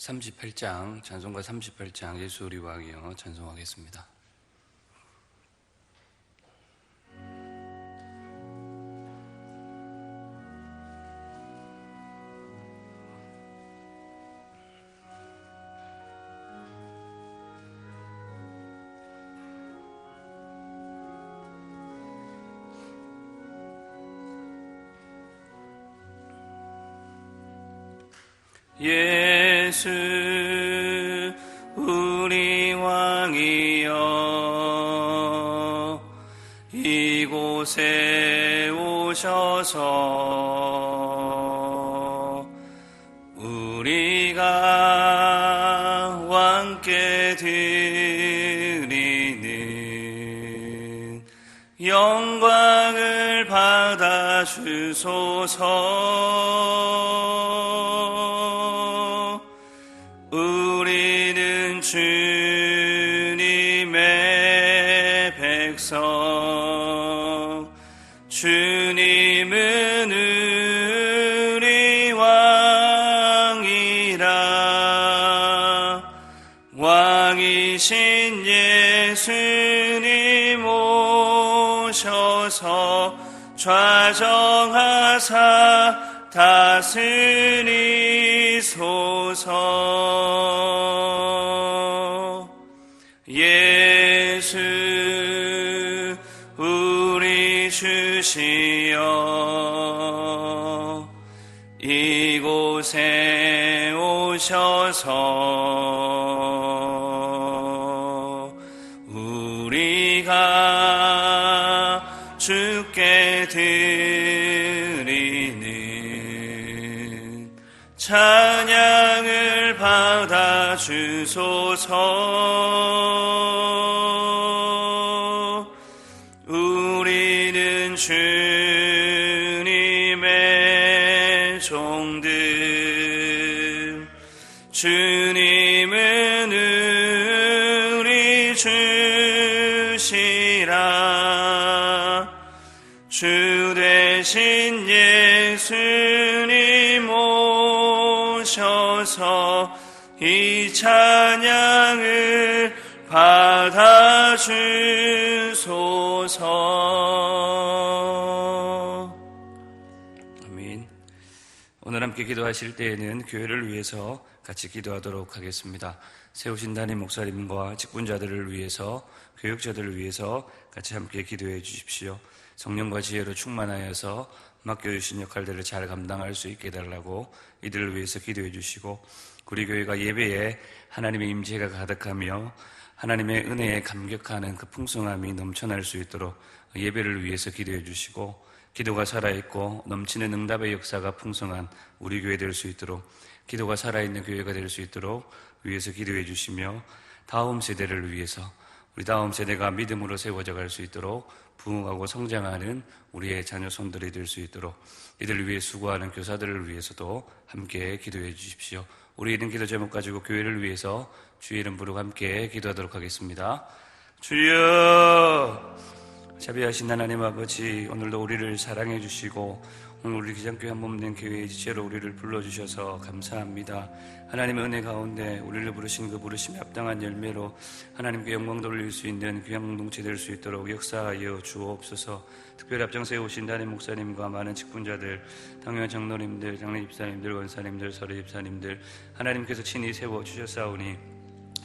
38장, 찬송가 38장 예수 우리 왕이여 찬송하겠습니다. 예수 우리 왕이여 이곳에 오셔서 우리가 왕께 드리는 영광을 받아 주소서. 우리는 주님의 백성, 주님은 우리 왕이라. 왕이신 예수님 오셔서 좌정하사 다스리소서. 예수 우리 주시여 이곳에 오셔서 우리가 주께 드리는 찬양을 받아 주소서. 우리는 주님의 종들, 주님은 우리 주시라. 주 되신 예수님 오셔서 이 찬양을 받아 주소서. 아멘. 오늘 함께 기도하실 때에는 교회를 위해서 같이 기도하도록 하겠습니다. 세우신 담임 목사님과 직분자들을 위해서, 교육자들을 위해서 같이 함께 기도해 주십시오. 성령과 지혜로 충만하여서 맡겨주신 역할들을 잘 감당할 수 있게 해달라고 이들을 위해서 기도해 주시고, 우리 교회가 예배에 하나님의 임재가 가득하며 하나님의 은혜에 감격하는 그 풍성함이 넘쳐날 수 있도록 예배를 위해서 기도해 주시고, 기도가 살아있고 넘치는 응답의 역사가 풍성한 우리 교회 될 수 있도록, 기도가 살아있는 교회가 될 수 있도록 위해서 기도해 주시며, 다음 세대를 위해서 우리 다음 세대가 믿음으로 세워져 갈 수 있도록 부흥하고 성장하는 우리의 자녀 손들이 될 수 있도록 이들을 위해 수고하는 교사들을 위해서도 함께 기도해 주십시오. 우리 이런 기도 제목 가지고 교회를 위해서 주의 이름 부르고 함께 기도하도록 하겠습니다. 주여, 자비하신 하나님 아버지, 오늘도 우리를 사랑해 주시고 오늘 우리 기장교회 한몸된 교회의 지체로 우리를 불러주셔서 감사합니다. 하나님의 은혜 가운데 우리를 부르신 그 부르심에 합당한 열매로 하나님께 영광 돌릴 수 있는 귀한 공동체 될 수 있도록 역사하여 주옵소서. 특별히 앞장서에 오신 담임 목사님과 많은 직분자들, 당연 장로님들, 장례 집사님들, 원사님들, 서리 집사님들, 하나님께서 친히 세워주셨사오니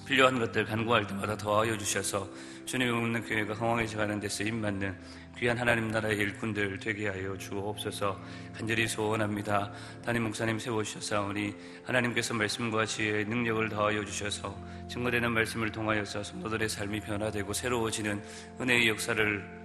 필요한 것들 간구할 때마다 더하여 주셔서 주님의 없는 교회가 흥왕해져 가는 데 쓰임받는 귀한 하나님 나라의 일꾼들 되게 하여 주옵소서. 간절히 소원합니다. 담임 목사님 세워주셨사오니 하나님께서 말씀과 지혜의 능력을 더하여 주셔서 증거되는 말씀을 통하여서 성도들의 삶이 변화되고 새로워지는 은혜의 역사를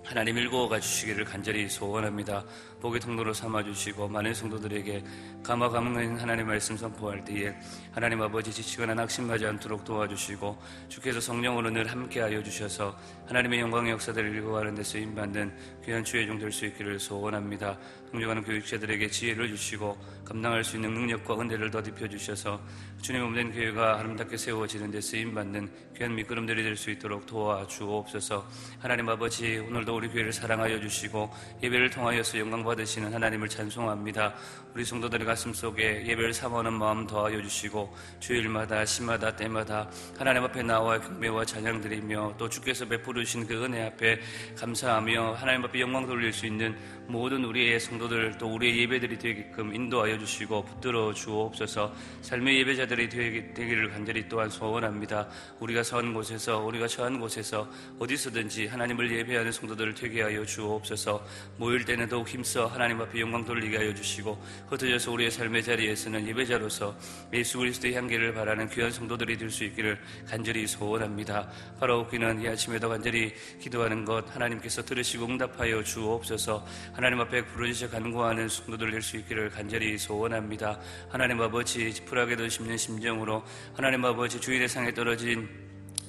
하나님 일구어가 주시기를 간절히 소원합니다. 복의 통로로 삼아주시고 많은 성도들에게 감화감흥한 하나님의 말씀 선포할 때에 하나님 아버지 지치거나 낙심하지 않도록 도와주시고 주께서 성령으로 늘 함께하여 주셔서 하나님의 영광의 역사들을 일구어가는 데 쓰임받는 귀한 주의 종 될 수 있기를 소원합니다. 동정하는 교육자들에게 지혜를 주시고 감당할 수 있는 능력과 은혜를 더딥혀 주셔서 주님 몸된 교회가 아름답게 세워지는 데 쓰임받는 귀한 미끄럼들이 될 수 있도록 도와주옵소서. 하나님 아버지, 오늘도 우리 교회를 사랑하여 주시고 예배를 통하여서 영광 보호받으시는 하나님을 찬송합니다. 우리 성도들의 가슴 속에 예배를 사모하는 마음 더하여 주시고 주일마다 시마다 때마다 하나님 앞에 나와 경배와 찬양 드리며 또 주께서 베풀으신 그 은혜 앞에 감사하며 하나님 앞에 영광 돌릴 수 있는 모든 우리의 성도들 또 우리의 예배들이 되게끔 인도하여 주시고 붙들어 주옵소서. 삶의 예배자들이 되기를 간절히 또한 소원합니다. 우리가 선 곳에서 우리가 처한 곳에서 어디서든지 하나님을 예배하는 성도들을 되게 하여 주옵소서. 모일 때는 더욱 힘써 하나님 앞에 영광 돌리게 하여 주시고 흩어져서 우리의 삶의 자리에서는 예배자로서 예수 그리스도의 향기를 바라는 귀한 성도들이 될 수 있기를 간절히 소원합니다. 바라옵기는 이 아침에도 간절히 기도하는 것 하나님께서 들으시고 응답하여 주옵소서. 하나님 앞에 부르짖어 간구하는 성도들 될 수 있기를 간절히 소원합니다. 하나님 아버지 지푸라기도 씹는 심정으로 하나님 아버지 주일의 상에 떨어진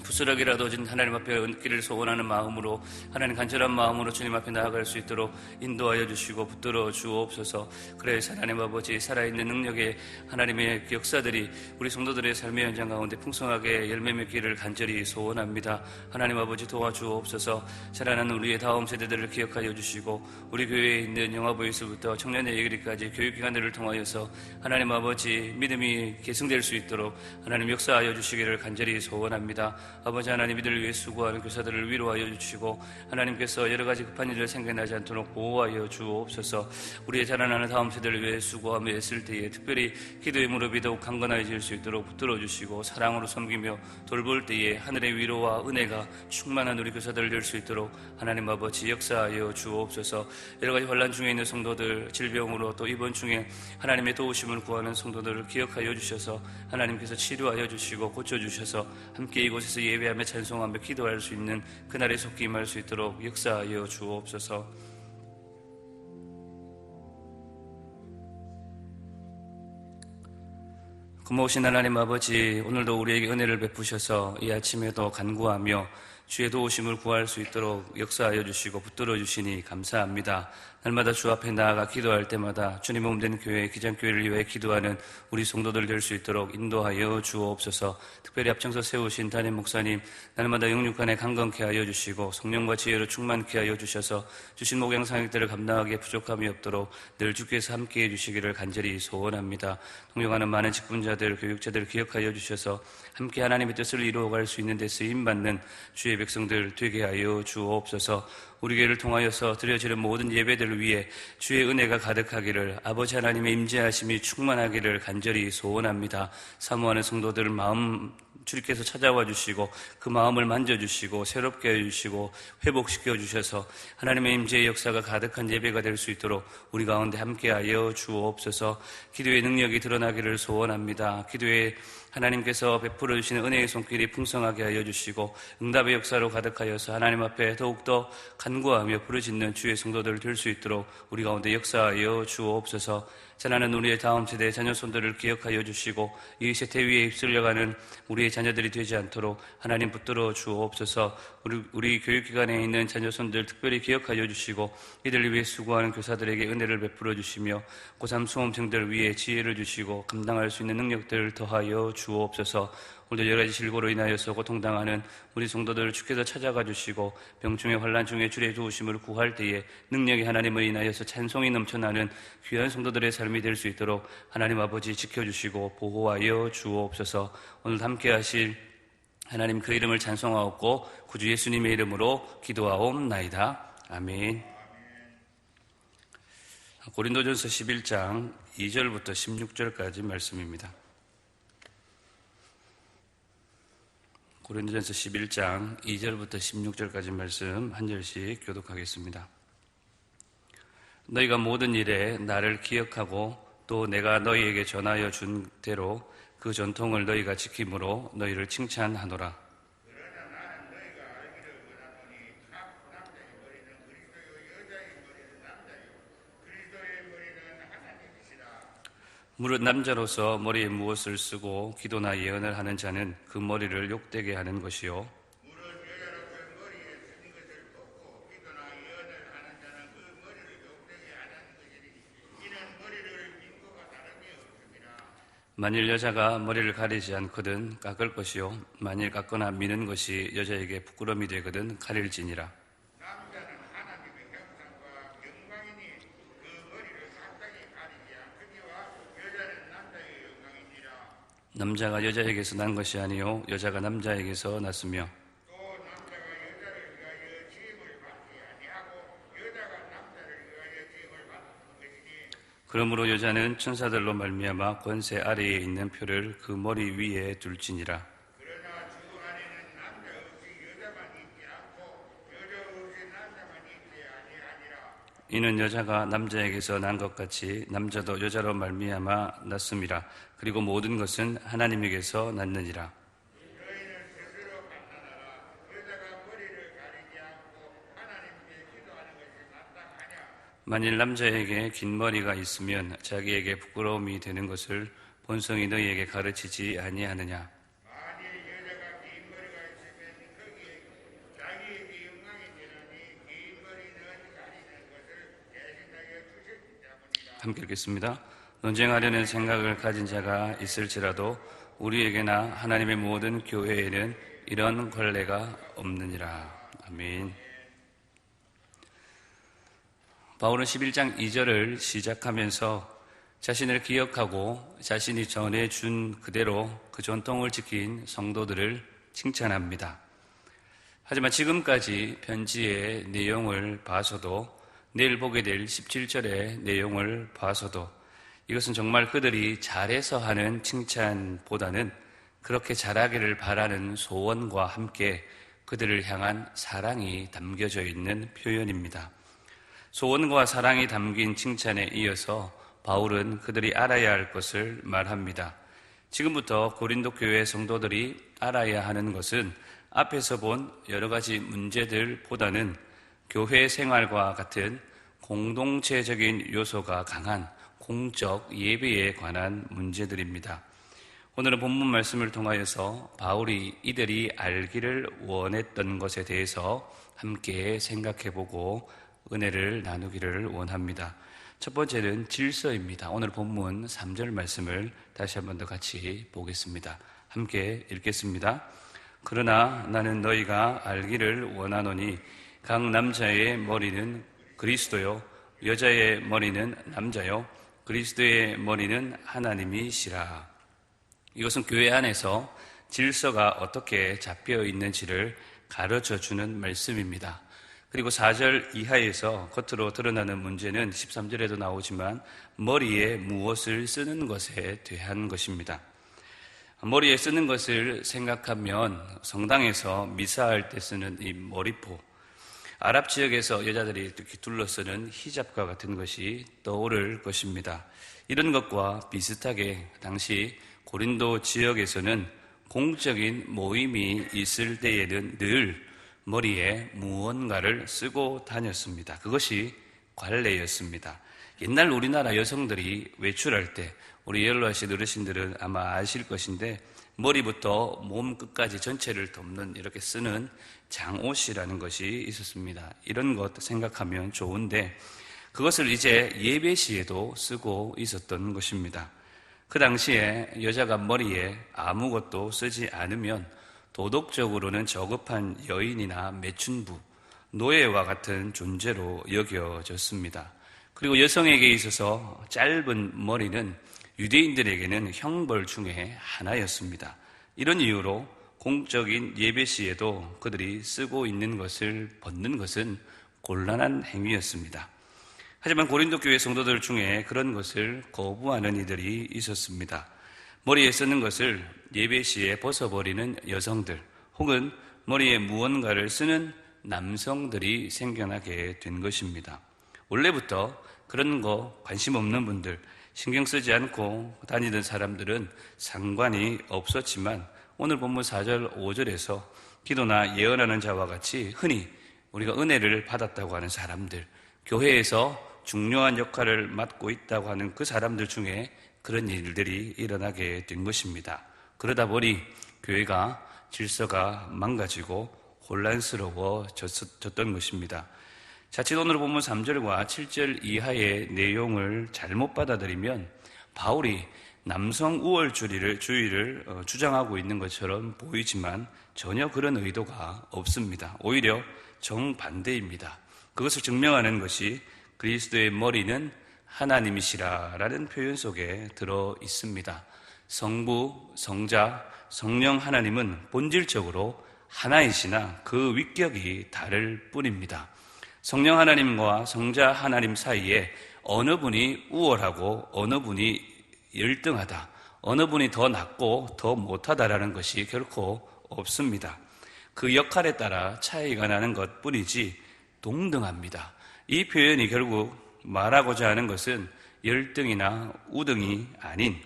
부스러기라도 하나님 앞에 얹기를 소원하는 마음으로 하나님 간절한 마음으로 주님 앞에 나아갈 수 있도록 인도하여 주시고 붙들어 주옵소서. 그래서 하나님 아버지 살아있는 능력의 하나님의 역사들이 우리 성도들의 삶의 현장 가운데 풍성하게 열매 맺기를 간절히 소원합니다. 하나님 아버지 도와주옵소서. 자라나는 우리의 다음 세대들을 기억하여 주시고 우리 교회에 있는 영화부에서부터 청년의 예기까지 교육기관들을 통하여서 하나님 아버지 믿음이 계승될 수 있도록 하나님 역사하여 주시기를 간절히 소원합니다. 아버지 하나님 이들을 위해 수고하는 교사들을 위로하여 주시고 하나님께서 여러 가지 급한 일을 생겨나지 않도록 보호하여 주옵소서. 우리의 자라나는 다음 세대를 위해 수고하며 애쓸 때에 특별히 기도의 무릎이 더욱 강건해질 수 있도록 붙들어 주시고 사랑으로 섬기며 돌볼 때에 하늘의 위로와 은혜가 충만한 우리 교사들 될 수 있도록 하나님 아버지 역사하여 주옵소서. 여러 가지 환난 중에 있는 성도들 질병으로 또 입원 중에 하나님의 도우심을 구하는 성도들을 기억하여 주셔서 하나님께서 치료하여 주시고 고쳐주셔서 함께 이곳에서 예배하며 찬송하며 기도할 수 있는 그날에 속히 임할 수 있도록 역사하여 주옵소서. 고마우신 하나님 아버지 오늘도 우리에게 은혜를 베푸셔서 이 아침에도 간구하며 주의 도우심을 구할 수 있도록 역사하여 주시고 붙들어 주시니 감사합니다. 날마다 주 앞에 나아가 기도할 때마다 주님 몸된 교회 기장교회를 위해 기도하는 우리 성도들 될 수 있도록 인도하여 주옵소서. 특별히 앞장서 세우신 담임 목사님 날마다 영육간에 강건케 하여 주시고 성령과 지혜로 충만케 하여 주셔서 주신 목양 상역들을 감당하기에 부족함이 없도록 늘 주께서 함께해 주시기를 간절히 소원합니다. 동역하는 많은 직분자들 교육자들 기억하여 주셔서 함께 하나님의 뜻을 이루어갈 수 있는 데 쓰임받는 주의 백성들 되게 하여 주옵소서. 우리 교회를 통하여서 드려지는 모든 예배들을 위해 주의 은혜가 가득하기를 아버지 하나님의 임재하심이 충만하기를 간절히 소원합니다. 사모하는 성도들 마음 주님께서 찾아와 주시고 그 마음을 만져주시고 새롭게 해주시고 회복시켜 주셔서 하나님의 임재의 역사가 가득한 예배가 될 수 있도록 우리 가운데 함께하여 주옵소서. 기도의 능력이 드러나기를 소원합니다. 기도의 하나님께서 베풀어 주시는 은혜의 손길이 풍성하게 하여 주시고 응답의 역사로 가득하여서 하나님 앞에 더욱더 간구하며 부르짖는 주의 성도들 될 수 있도록 우리 가운데 역사하여 주옵소서. 자라는 우리의 다음 세대의 자녀손들을 기억하여 주시고 이 세태 위에 휩쓸려가는 우리의 자녀들이 되지 않도록 하나님 붙들어 주옵소서. 우리 교육기관에 있는 자녀손들 특별히 기억하여 주시고 이들을 위해 수고하는 교사들에게 은혜를 베풀어 주시며 고3 수험생들을 위해 지혜를 주시고 감당할 수 있는 능력들을 더하여 주옵소서. 오늘도 여러 가지 질고로 인하여서 고통당하는 우리 성도들을 주께서 찾아가 주시고 병중에 환난 중에 주의 도우심을 구할 때에 능력이 하나님을 인하여서 찬송이 넘쳐나는 귀한 성도들의 삶이 될 수 있도록 하나님 아버지 지켜주시고 보호하여 주옵소서. 오늘 함께 하실 하나님 그 이름을 찬송하옵고 구주 예수님의 이름으로 기도하옵나이다. 아멘. 고린도전서 11장 2절부터 16절까지 말씀입니다. 고린도전서 11장 2절부터 16절까지 말씀 한 절씩 교독하겠습니다. 너희가 모든 일에 나를 기억하고 또 내가 너희에게 전하여 준 대로 그 전통을 너희가 지킴으로 너희를 칭찬하노라. 무릇 남자로서 머리에 무엇을 쓰고 기도나 예언을 하는 자는 그 머리를 욕되게 하는 것이요 무릇 여자로서 머리에 쓴 것을 벗고 기도나 예언을 하는 자는 그 머리를 욕되게 하는 것이니 이는 머리를 민 것과 다름이 없습니다. 만일 여자가 머리를 가리지 않거든 깎을 것이요 만일 깎거나 미는 것이 여자에게 부끄러움이 되거든 가릴지니라. 남자는 하나님의 형상과 영광이니 그 남자가 여자에게서 난 것이 아니요 여자가 남자에게서 났으며 또 남자가 여자를 위하여 지음을 받지 아니하고 여자가 남자를 위하여 지음을 받는 것이니 그러므로 여자는 천사들로 말미암아 권세 아래에 있는 표를 그 머리 위에 둘지니라. 그러나 주 안에는 남자 없이 여자만 있지 않고 여자 없이 남자만 있지 아니하니라. 이는 여자가 남자에게서 난 것 같이 남자도 여자로 말미암아 났음이라. 그리고 모든 것은 하나님에게서 났느니라. 너희는 스스로 판단하라. 여자가 머리를 가리지 않고 하나님께 기도하는 것이 마땅하냐. 만일 남자에게 긴 머리가 있으면 자기에게 부끄러움이 되는 것을 본성이 너희에게 가르치지 아니하느냐. 만일 여자가 긴 머리가 있으면 거기에 자기에게 영광이 되나니 긴 머리는 가리는 것을 대신하여 주셨기 때문이라. 함께 읽겠습니다. 논쟁하려는 생각을 가진 자가 있을지라도 우리에게나 하나님의 모든 교회에는 이런 관례가 없느니라. 아멘. 바울은 11장 2절을 시작하면서 자신을 기억하고 자신이 전해준 그대로 그 전통을 지킨 성도들을 칭찬합니다. 하지만 지금까지 편지의 내용을 봐서도 내일 보게 될 17절의 내용을 봐서도 이것은 정말 그들이 잘해서 하는 칭찬보다는 그렇게 잘하기를 바라는 소원과 함께 그들을 향한 사랑이 담겨져 있는 표현입니다. 소원과 사랑이 담긴 칭찬에 이어서 바울은 그들이 알아야 할 것을 말합니다. 지금부터 고린도 교회 성도들이 알아야 하는 것은 앞에서 본 여러 가지 문제들보다는 교회 생활과 같은 공동체적인 요소가 강한 공적 예배에 관한 문제들입니다. 오늘은 본문 말씀을 통하여서 바울이 이들이 알기를 원했던 것에 대해서 함께 생각해보고 은혜를 나누기를 원합니다. 첫 번째는 질서입니다. 오늘 본문 3절 말씀을 다시 한 번 더 같이 보겠습니다. 함께 읽겠습니다. 그러나 나는 너희가 알기를 원하노니 각 남자의 머리는 그리스도요 여자의 머리는 남자요 그리스도의 머리는 하나님이시라. 이것은 교회 안에서 질서가 어떻게 잡혀 있는지를 가르쳐주는 말씀입니다. 그리고 4절 이하에서 겉으로 드러나는 문제는 13절에도 나오지만 머리에 무엇을 쓰는 것에 대한 것입니다. 머리에 쓰는 것을 생각하면 성당에서 미사할 때 쓰는 이 머리포, 아랍 지역에서 여자들이 이렇게 둘러쓰는 히잡과 같은 것이 떠오를 것입니다. 이런 것과 비슷하게 당시 고린도 지역에서는 공적인 모임이 있을 때에는 늘 머리에 무언가를 쓰고 다녔습니다. 그것이 관례였습니다. 옛날 우리나라 여성들이 외출할 때 우리 연로하신 어르신들은 아마 아실 것인데 머리부터 몸 끝까지 전체를 덮는 이렇게 쓰는 장옷이라는 것이 있었습니다. 이런 것 생각하면 좋은데 그것을 이제 예배 시에도 쓰고 있었던 것입니다. 그 당시에 여자가 머리에 아무것도 쓰지 않으면 도덕적으로는 저급한 여인이나 매춘부, 노예와 같은 존재로 여겨졌습니다. 그리고 여성에게 있어서 짧은 머리는 유대인들에게는 형벌 중에 하나였습니다. 이런 이유로 공적인 예배 시에도 그들이 쓰고 있는 것을 벗는 것은 곤란한 행위였습니다. 하지만 고린도 교회 성도들 중에 그런 것을 거부하는 이들이 있었습니다. 머리에 쓰는 것을 예배 시에 벗어버리는 여성들 혹은 머리에 무언가를 쓰는 남성들이 생겨나게 된 것입니다. 원래부터 그런 거 관심 없는 분들, 신경 쓰지 않고 다니던 사람들은 상관이 없었지만 오늘 본문 4절, 5절에서 기도나 예언하는 자와 같이 흔히 우리가 은혜를 받았다고 하는 사람들, 교회에서 중요한 역할을 맡고 있다고 하는 그 사람들 중에 그런 일들이 일어나게 된 것입니다. 그러다 보니 교회가 질서가 망가지고 혼란스러워졌던 것입니다. 자칫 오늘 본문 3절과 7절 이하의 내용을 잘못 받아들이면 바울이 남성 우월주의를 주장하고 있는 것처럼 보이지만 전혀 그런 의도가 없습니다. 오히려 정반대입니다. 그것을 증명하는 것이 그리스도의 머리는 하나님이시라라는 표현 속에 들어 있습니다. 성부, 성자, 성령 하나님은 본질적으로 하나이시나 그 위격이 다를 뿐입니다. 성령 하나님과 성자 하나님 사이에 어느 분이 우월하고 어느 분이 열등하다, 어느 분이 더 낫고 더 못하다라는 것이 결코 없습니다. 그 역할에 따라 차이가 나는 것 뿐이지 동등합니다. 이 표현이 결국 말하고자 하는 것은 열등이나 우등이 아닌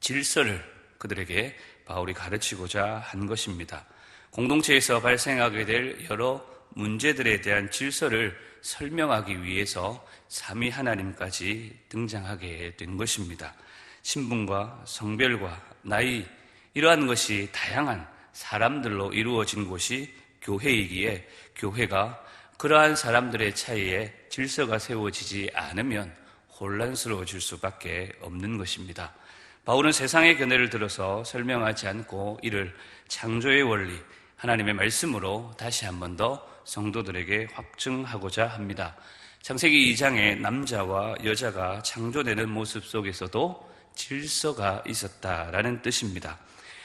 질서를 그들에게 바울이 가르치고자 한 것입니다. 공동체에서 발생하게 될 여러 문제들에 대한 질서를 설명하기 위해서 삼위 하나님까지 등장하게 된 것입니다. 신분과 성별과 나이, 이러한 것이 다양한 사람들로 이루어진 곳이 교회이기에 교회가 그러한 사람들의 차이에 질서가 세워지지 않으면 혼란스러워질 수밖에 없는 것입니다. 바울은 세상의 견해를 들어서 설명하지 않고 이를 창조의 원리, 하나님의 말씀으로 다시 한 번 더 성도들에게 확증하고자 합니다. 창세기 2장에 남자와 여자가 창조되는 모습 속에서도 질서가 있었다라는 뜻입니다.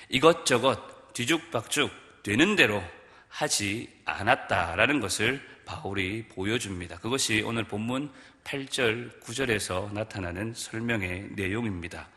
이것저것 뒤죽박죽 되는 대로 하지 않았다라는 것을 바울이 보여줍니다. 그것이 오늘 본문 8절, 9절에서 나타나는 설명의 내용입니다.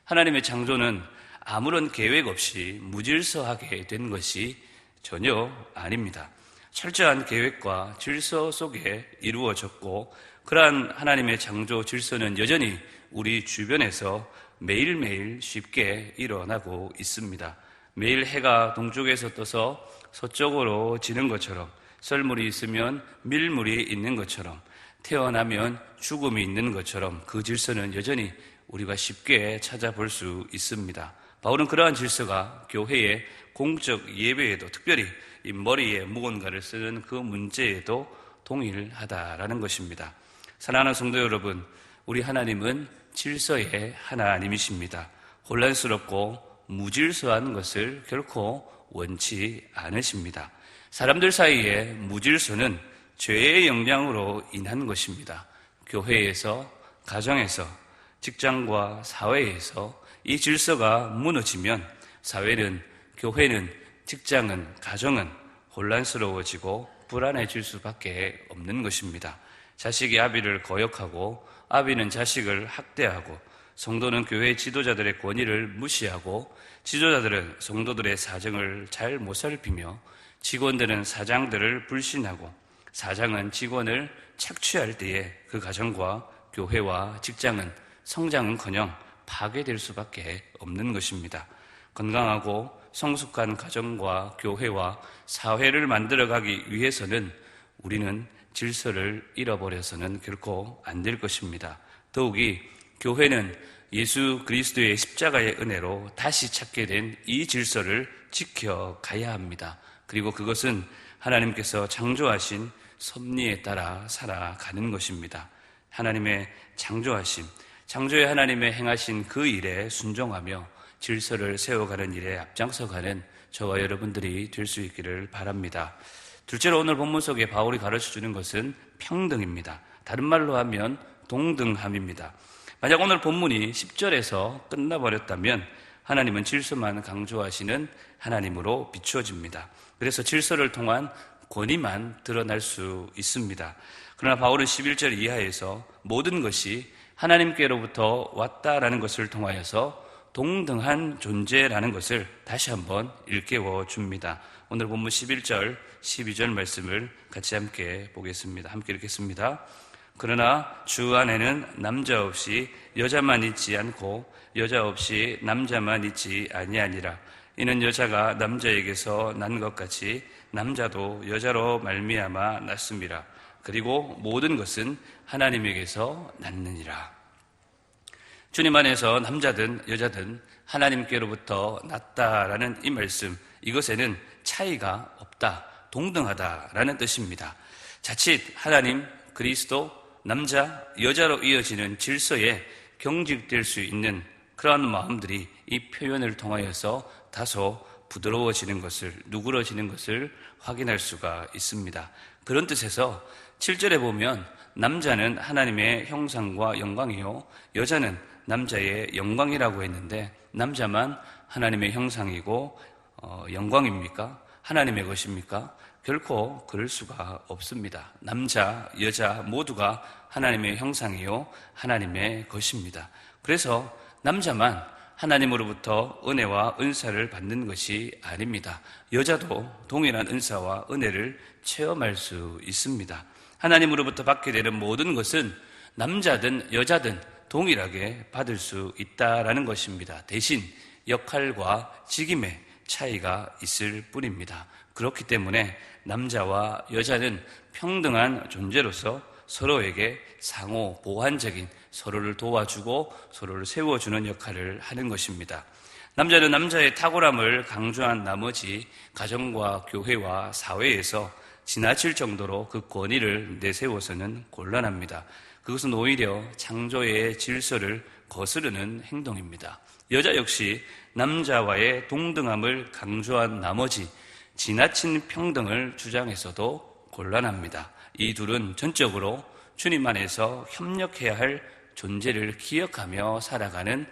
하나님의 창조는 아무런 계획 없이 무질서하게 된 것이 전혀 아닙니다. 철저한 계획과 질서 속에 이루어졌고, 그러한 하나님의 창조 질서는 여전히 우리 주변에서 매일매일 쉽게 일어나고 있습니다. 매일 해가 동쪽에서 떠서 서쪽으로 지는 것처럼, 썰물이 있으면 밀물이 있는 것처럼, 태어나면 죽음이 있는 것처럼 그 질서는 여전히 우리가 쉽게 찾아볼 수 있습니다. 바울은 그러한 질서가 교회의 공적 예배에도, 특별히 이 머리에 무언가를 쓰는 그 문제에도 동일하다라는 것입니다. 사랑하는 성도 여러분, 우리 하나님은 질서의 하나님이십니다. 혼란스럽고 무질서한 것을 결코 원치 않으십니다. 사람들 사이의 무질서는 죄의 영향으로 인한 것입니다. 교회에서, 가정에서, 직장과 사회에서 이 질서가 무너지면 사회는, 교회는, 직장은, 가정은 혼란스러워지고 불안해질 수밖에 없는 것입니다. 자식이 아비를 거역하고 아비는 자식을 학대하고, 성도는 교회 지도자들의 권위를 무시하고, 지도자들은 성도들의 사정을 잘 못 살피며, 직원들은 사장들을 불신하고, 사장은 직원을 착취할 때에 그 가정과 교회와 직장은 성장은커녕 파괴될 수밖에 없는 것입니다. 건강하고 성숙한 가정과 교회와 사회를 만들어가기 위해서는 우리는 질서를 잃어버려서는 결코 안 될 것입니다. 더욱이 교회는 예수 그리스도의 십자가의 은혜로 다시 찾게 된 이 질서를 지켜가야 합니다. 그리고 그것은 하나님께서 창조하신 섭리에 따라 살아가는 것입니다. 하나님의 창조하심, 창조의 하나님의 행하신 그 일에 순종하며 질서를 세워가는 일에 앞장서가는 저와 여러분들이 될 수 있기를 바랍니다. 둘째로 오늘 본문 속에 바울이 가르쳐주는 것은 평등입니다. 다른 말로 하면 동등함입니다. 만약 오늘 본문이 10절에서 끝나버렸다면 하나님은 질서만 강조하시는 하나님으로 비추어집니다. 그래서 질서를 통한 권위만 드러날 수 있습니다. 그러나 바울은 11절 이하에서 모든 것이 하나님께로부터 왔다라는 것을 통하여서 동등한 존재라는 것을 다시 한번 일깨워 줍니다. 오늘 본문 11절, 12절 말씀을 같이 함께 보겠습니다. 함께 읽겠습니다. 그러나 주 안에는 남자 없이 여자만 있지 않고 여자 없이 남자만 있지 아니하니라. 이는 여자가 남자에게서 난 것 같이 남자도 여자로 말미암아 났음이라. 그리고 모든 것은 하나님에게서 났느니라. 주님 안에서 남자든 여자든 하나님께로부터 났다라는 이 말씀, 이것에는 차이가 없다, 동등하다라는 뜻입니다. 자칫 하나님, 그리스도, 남자, 여자로 이어지는 질서에 경직될 수 있는 그러한 마음들이 이 표현을 통하여서 다소 부드러워지는 것을, 누그러지는 것을 확인할 수가 있습니다. 그런 뜻에서 7절에 보면 남자는 하나님의 형상과 영광이요 여자는 남자의 영광이라고 했는데, 남자만 하나님의 형상이고 영광입니까? 하나님의 것입니까? 결코 그럴 수가 없습니다. 남자, 여자 모두가 하나님의 형상이요 하나님의 것입니다. 그래서 남자만 하나님으로부터 은혜와 은사를 받는 것이 아닙니다. 여자도 동일한 은사와 은혜를 체험할 수 있습니다. 하나님으로부터 받게 되는 모든 것은 남자든 여자든 동일하게 받을 수 있다라는 것입니다. 대신 역할과 직임의 차이가 있을 뿐입니다. 그렇기 때문에 남자와 여자는 평등한 존재로서 서로에게 상호 보완적인 서로를 도와주고 서로를 세워주는 역할을 하는 것입니다. 남자는 남자의 탁월함을 강조한 나머지 가정과 교회와 사회에서 지나칠 정도로 그 권위를 내세워서는 곤란합니다. 그것은 오히려 창조의 질서를 거스르는 행동입니다. 여자 역시 남자와의 동등함을 강조한 나머지 지나친 평등을 주장해서도 곤란합니다. 이 둘은 전적으로 주님 안에서 협력해야 할 존재를 기억하며 살아가는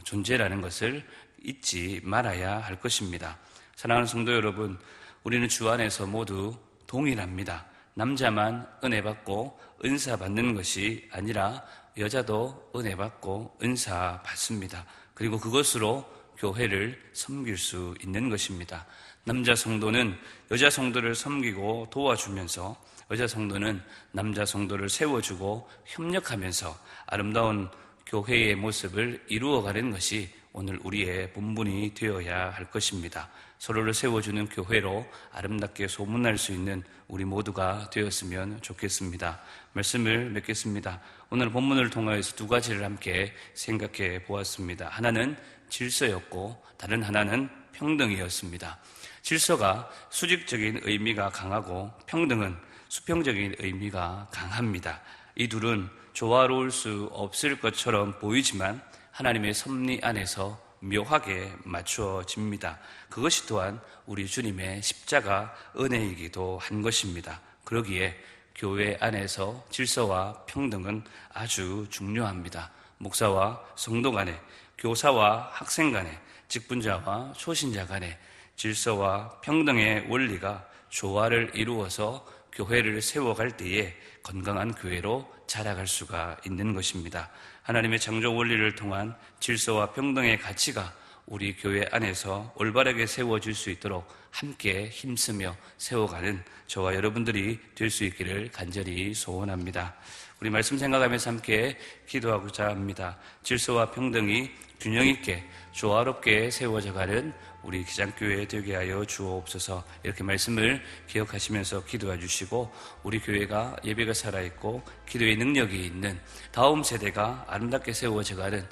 존재라는 것을 잊지 말아야 할 것입니다. 사랑하는 성도 여러분, 우리는 주 안에서 모두 동일합니다. 남자만 은혜 받고 은사 받는 것이 아니라 여자도 은혜 받고 은사 받습니다. 그리고 그것으로 교회를 섬길 수 있는 것입니다. 남자 성도는 여자 성도를 섬기고 도와주면서 여자 성도는 남자 성도를 세워주고 협력하면서 아름다운 교회의 모습을 이루어가는 것이 오늘 우리의 본분이 되어야 할 것입니다. 서로를 세워주는 교회로 아름답게 소문날 수 있는 우리 모두가 되었으면 좋겠습니다. 말씀을 맺겠습니다. 오늘 본문을 통하여서 두 가지를 함께 생각해 보았습니다. 하나는 질서였고 다른 하나는 평등이었습니다. 질서가 수직적인 의미가 강하고 평등은 수평적인 의미가 강합니다. 이 둘은 조화로울 수 없을 것처럼 보이지만 하나님의 섭리 안에서 묘하게 맞추어집니다. 그것이 또한 우리 주님의 십자가 은혜이기도 한 것입니다. 그러기에 교회 안에서 질서와 평등은 아주 중요합니다. 목사와 성도 간에, 교사와 학생 간에, 직분자와 초신자 간에 질서와 평등의 원리가 조화를 이루어서 교회를 세워갈 때에 건강한 교회로 자라갈 수가 있는 것입니다. 하나님의 창조 원리를 통한 질서와 평등의 가치가 우리 교회 안에서 올바르게 세워질 수 있도록 함께 힘쓰며 세워가는 저와 여러분들이 될 수 있기를 간절히 소원합니다. 우리 말씀 생각하면서 함께 기도하고자 합니다. 질서와 평등이 균형 있게 조화롭게 세워져가는 우리 기장교회 되게 하여 주옵소서. 이렇게 말씀을 기억하시면서 기도해 주시고 우리 교회가 예배가 살아있고 기도의 능력이 있는 다음 세대가 아름답게 세워져가는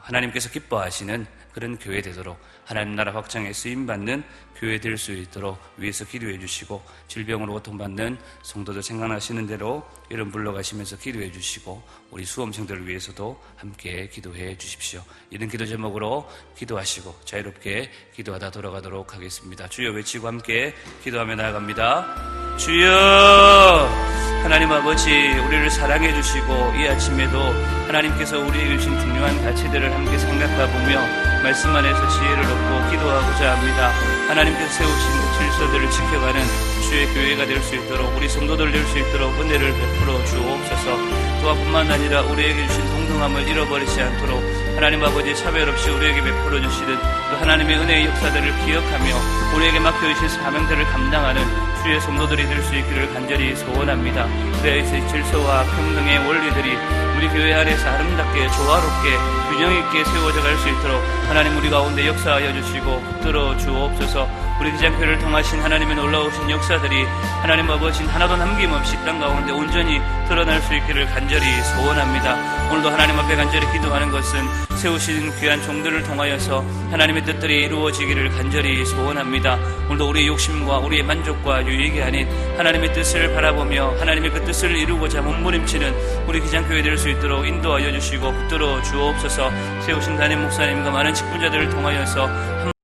하나님께서 기뻐하시는 그런 교회 되도록 하나님 나라 확장에 쓰임받는 교회 될 수 있도록 위해서 기도해 주시고 질병으로 고통받는 성도들 생각나시는 대로 이름 불러가시면서 기도해 주시고 우리 수험생들을 위해서도 함께 기도해 주십시오. 이런 기도 제목으로 기도하시고 자유롭게 기도하다 돌아가도록 하겠습니다. 주여 외치고 함께 기도하며 나아갑니다. 주여, 하나님 아버지, 우리를 사랑해 주시고 이 아침에도 하나님께서 우리에게 주신 중요한 가치들을 함께 생각해보며 말씀 안에서 지혜를 얻고 기도하고자 합니다. 하나님께서 세우신 질서들을 지켜가는 주의 교회가 될 수 있도록 우리 성도들 될 수 있도록 은혜를 베풀어 주옵소서. 또한 뿐만 아니라 우리에게 주신 동등함을 잃어버리지 않도록 하나님 아버지 차별 없이 우리에게 베풀어 주시는 그 하나님의 은혜의 역사들을 기억하며 우리에게 맡겨주신 사명들을 감당하는 주의 성도들이 될 수 있기를 간절히 소원합니다. 그래야지 질서와 평등의 원리들이 우리 교회 안에서 아름답게 조화롭게 균형 있게 세워져 갈 수 있도록 하나님 우리 가운데 역사하여 주시고 붙들어 주옵소서. 우리 기장교회를 통하신 하나님의 놀라우신 역사들이 하나님 아버지 하나도 남김없이 땅 가운데 온전히 드러날 수 있기를 간절히 소원합니다. 오늘도 하나님 앞에 간절히 기도하는 것은 세우신 귀한 종들을 통하여서 하나님의 뜻들이 이루어지기를 간절히 소원합니다. 오늘도 우리의 욕심과 우리의 만족과 유익이 아닌 하나님의 뜻을 바라보며 하나님의 그 뜻을 이루고자 몸부림치는 우리 기장교회 될 수 있도록 인도하여 주시고 붙들어 주옵소서. 세우신 담임 목사님과 많은 직분자들을 통하여서